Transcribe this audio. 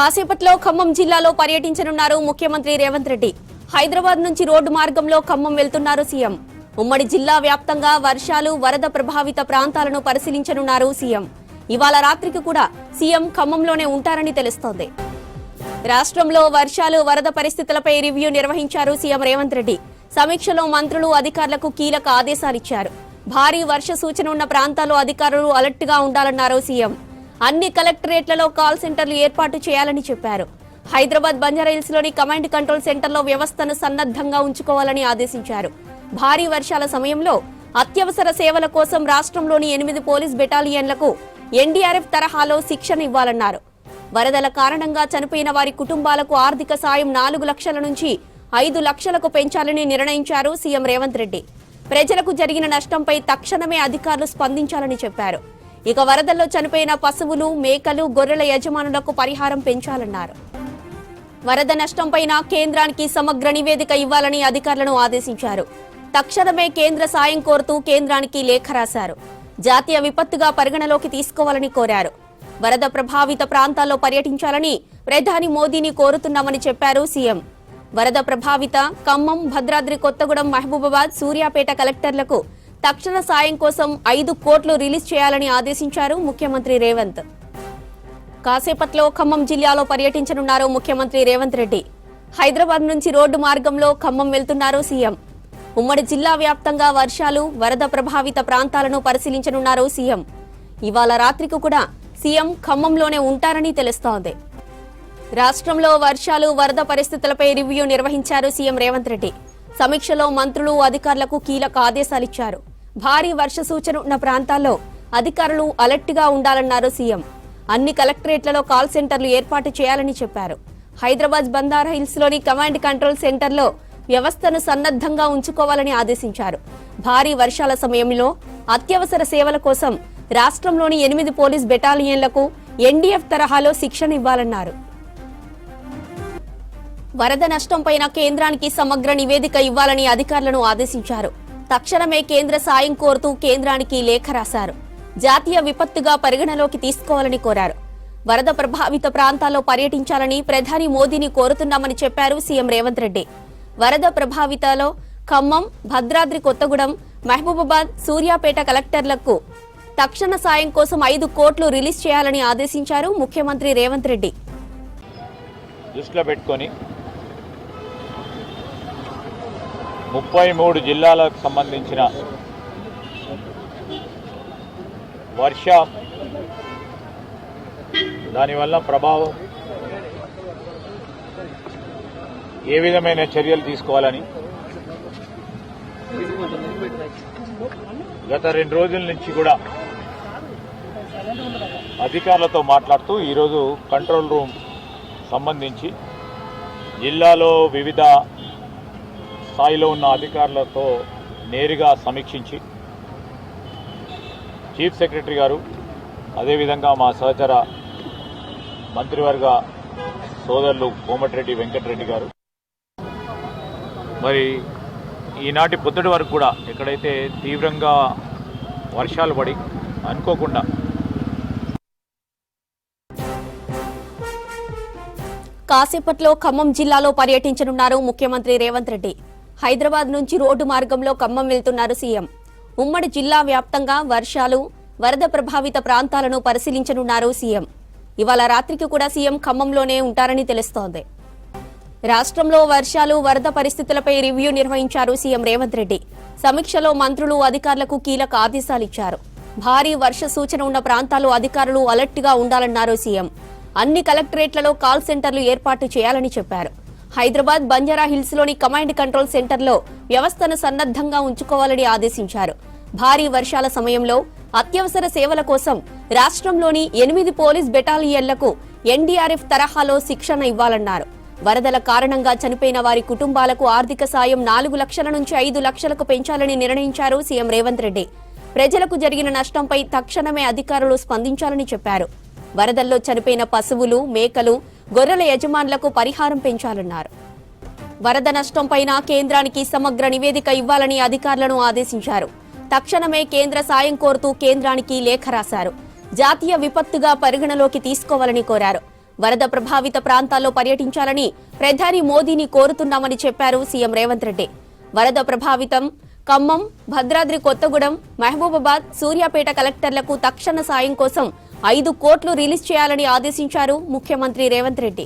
కాసేపట్లో ఖమ్మం జిల్లాలో పర్యటించనున్నారు ముఖ్యమంత్రి రేవంత్ రెడ్డి. హైదరాబాద్ నుంచి రోడ్డు మార్గంలో ఖమ్మం వెళ్తున్నారు సీఎం. ఉమ్మడి జిల్లా వ్యాప్తంగా వర్షాలు, వరద ప్రభావిత ప్రాంతాలను పరిశీలించనున్నారు సీఎం. ఇవాళ రాత్రికి కూడా సీఎం ఖమ్మంలోనే ఉంటారని తెలుస్తోంది. రాష్ట్రంలో వర్షాలు, వరద పరిస్థితులపై రివ్యూ నిర్వహించారు సీఎం రేవంత్ రెడ్డి. సమీక్షలో మంత్రులు, అధికారులకు కీలక ఆదేశాలిచ్చారు. భారీ వర్ష సూచన ఉన్న ప్రాంతాల్లో అధికారులు అలర్ట్ గా ఉండాలన్నారు సీఎం. అన్ని కలెక్టరేట్లలో కాల్ సెంటర్లు ఏర్పాటు చేయాలని చెప్పారు. హైదరాబాద్ బంజారాహిల్స్ లోని కమాండ్ కంట్రోల్ సెంటర్లో వ్యవస్థను సన్నద్ధంగా ఉంచుకోవాలని ఆదేశించారు. భారీ వర్షాల సమయంలో అత్యవసర సేవల కోసం రాష్ట్రంలోని 8 పోలీస్ బెటాలియన్లకు ఎన్డీఆర్ఎఫ్ తరహాలో శిక్షణ ఇవ్వాలన్నారు. వరదల కారణంగా చనిపోయిన వారి కుటుంబాలకు ఆర్థిక సాయం 4 లక్షల నుంచి 5 లక్షలకు పెంచాలని నిర్ణయించారు సీఎం రేవంత్ రెడ్డి. ప్రజలకు జరిగిన నష్టంపై తక్షణమే అధికారులు స్పందించాలని చెప్పారు. ఇక వరదల్లో చనిపోయిన పశువులు, మేకలు, గొర్రెల యజమానులకు పరిహారం పెంచాలన్నారు. వరద నష్టంపైన కేంద్రానికి సమగ్ర నివేదిక ఇవ్వాలని అధికారులను ఆదేశించారు. తక్షణమే కేంద్ర సాయం కోరుతూ కేంద్రానికి లేఖ రాశారు. జాతీయ విపత్తుగా పరిగణలోకి తీసుకోవాలని కోరారు. వరద ప్రభావిత ప్రాంతాల్లో పర్యటించాలని ప్రధాని మోదీని కోరుతున్నామని చెప్పారు సీఎం. వరద ప్రభావిత ఖమ్మం, భద్రాద్రి కొత్తగూడెం, మహబూబాబాద్, సూర్యాపేట కలెక్టర్లకు తక్షణ సాయం కోసం 5 కోట్లు రిలీజ్ చేయాలని ఆదేశించారు ముఖ్యమంత్రి రేవంత్. కాసేపట్లో ఖమ్మం జిల్లాలో పర్యటించనున్నారు ముఖ్యమంత్రి రేవంత్ రెడ్డి. హైదరాబాద్ నుంచి రోడ్డు మార్గంలో ఖమ్మం వెళ్తున్నారు సీఎం. ఉమ్మడి జిల్లా వ్యాప్తంగా వర్షాలు, వరద ప్రభావిత ప్రాంతాలను పరిశీలించనున్నారు సీఎం. ఇవాళ రాత్రికి కూడా సీఎం ఖమ్మంలోనే ఉంటారని తెలుస్తోంది. రాష్ట్రంలో వర్షాలు, వరద పరిస్థితులపై రివ్యూ నిర్వహించారు సీఎం రేవంత్ రెడ్డి. సమీక్షలో మంత్రులు, అధికారులకు కీలక ఆదేశాలిచ్చారు. భారీ వర్ష సూచన ఉన్న ప్రాంతాల్లో అధికారులు అలర్ట్ గా ఉండాలన్నారు సీఎం. అన్ని కలెక్టరేట్లలో కాల్ సెంటర్లు ఏర్పాటు చేయాలని చెప్పారు. హైదరాబాద్ బంజారాహిల్స్ లోని కమాండ్ కంట్రోల్ సెంటర్లో వ్యవస్థను సన్నద్ధంగా ఉంచుకోవాలని ఆదేశించారు. భారీ వర్షాల సమయంలో అత్యవసర సేవల కోసం రాష్ట్రంలోని 8 పోలీస్ బెటాలియన్లకు ఎన్డీఎఫ్ తరహాలో శిక్షణ ఇవ్వాలన్నారు. వరద నష్టంపైన కేంద్రానికి సమగ్ర నివేదిక ఇవ్వాలని అధికారులను ఆదేశించారు. తక్షణమే కేంద్ర సాయం కోరుతూ కేంద్రానికి లేఖ రాశారు. జాతీయ విపత్తుగా పరిగణలోకి తీసుకోవాలని కోరారు. వరద ప్రభావిత ప్రాంతాల్లో పర్యటించాలని ప్రధాని మోదీని కోరుతున్నామని చెప్పారు సీఎం రేవంత్ రెడ్డి. వరద ప్రభావితలో ఖమ్మం, భద్రాద్రి కొత్తగూడెం, మహబూబాబాద్, సూర్యాపేట కలెక్టర్లకు తక్షణ సాయం కోసం 5 కోట్లు రిలీజ్ చేయాలని ఆదేశించారు ముఖ్యమంత్రి రేవంత్ రెడ్డి. దృష్టిలో పెట్టుకొని 33 జిల్లాలకు సంబంధించిన వర్ష దానివల్ల ప్రభావం ఏ విధమైన చర్యలు తీసుకోవాలని గత 2 రోజుల నుంచి కూడా అధికారులతో మాట్లాడుతూ ఈరోజు కంట్రోల్ రూమ్ సంబంధించి జిల్లాలో వివిధ స్థాయిలో ఉన్న అధికారులతో నేరుగా సమీక్షించి చీఫ్ సెక్రటరీ గారు, అదేవిధంగా మా సహచర మంత్రివర్గ సోదరులు కోమటిరెడ్డి వెంకటరెడ్డి గారు మరి ఈనాటి పొద్దుటి వరకు కూడా ఎక్కడైతే తీవ్రంగా వర్షాలు పడి అనుకోకుండా కాసేపట్లో ఖమ్మం జిల్లాలో పర్యటించనున్నారు ముఖ్యమంత్రి రేవంత్ రెడ్డి. హైదరాబాద్ నుంచి రోడ్డు మార్గంలో ఖమ్మం వెళ్తున్నారు సీఎం. ఉమ్మడి జిల్లా వ్యాప్తంగా వర్షాలు, వరద ప్రభావిత ప్రాంతాలను పరిశీలించనున్నారు సీఎం. ఇవాళ రాత్రికి కూడా సీఎం ఖమ్మంలోనే ఉంటారని తెలుస్తోంది. రాష్ట్రంలో వర్షాలు, వరద పరిస్థితులపై రివ్యూ నిర్వహించారు సీఎం రేవంత్ రెడ్డి. సమీక్షలో మంత్రులు, అధికారులకు కీలక ఆదేశాలిచ్చారు. భారీ వర్ష సూచన ఉన్న ప్రాంతాల్లో అధికారులు అలర్ట్ గా ఉండాలన్నారు సీఎం. అన్ని కలెక్టరేట్లలో కాల్ సెంటర్లు ఏర్పాటు చేయాలని చెప్పారు. హైదరాబాద్ బంజారాహిల్స్ లోని కమాండ్ కంట్రోల్ సెంటర్లో వ్యవస్థను సన్నద్ధంగా ఉంచుకోవాలని ఆదేశించారు. భారీ వర్షాల సమయంలో అత్యవసర సేవల కోసం రాష్ట్రంలోని 8 పోలీస్ బెటాలియన్లకు ఎన్డీఆర్ఎఫ్ తరహాలో శిక్షణ ఇవ్వాలన్నారు. వరదల కారణంగా చనిపోయిన వారి కుటుంబాలకు ఆర్థిక సాయం 4 లక్షల నుంచి 5 లక్షలకు పెంచాలని నిర్ణయించారు సీఎం రేవంత్ రెడ్డి. ప్రజలకు జరిగిన నష్టంపై తక్షణమే అధికారులు స్పందించాలని చెప్పారు. వరదల్లో చనిపోయిన పశువులు, మేకలు, గొర్రెల యజమానులకు పరిహారం పెంచాలన్నారు. వరద నష్టంపైన కేంద్రానికి సమగ్ర నివేదిక ఇవ్వాలని అధికారులను ఆదేశించారు. తక్షణమే కేంద్ర సాయం కోరుతూ కేంద్రానికి లేఖ రాశారు. జాతీయ విపత్తుగా పరిగణలోకి తీసుకోవాలని కోరారు. వరద ప్రభావిత ప్రాంతాల్లో పర్యటించాలని ప్రధాని మోదీని కోరుతున్నామని చెప్పారు సీఎం రేవంత్ రెడ్డి. వరద ప్రభావితం ఖమ్మం, భద్రాద్రి కొత్తగూడెం, మహబూబాబాద్, సూర్యాపేట కలెక్టర్లకు తక్షణ సాయం కోసం 5 కోట్లు రిలీజ్ చేయాలని ఆదేశించారు ముఖ్యమంత్రి రేవంత్ రెడ్డి.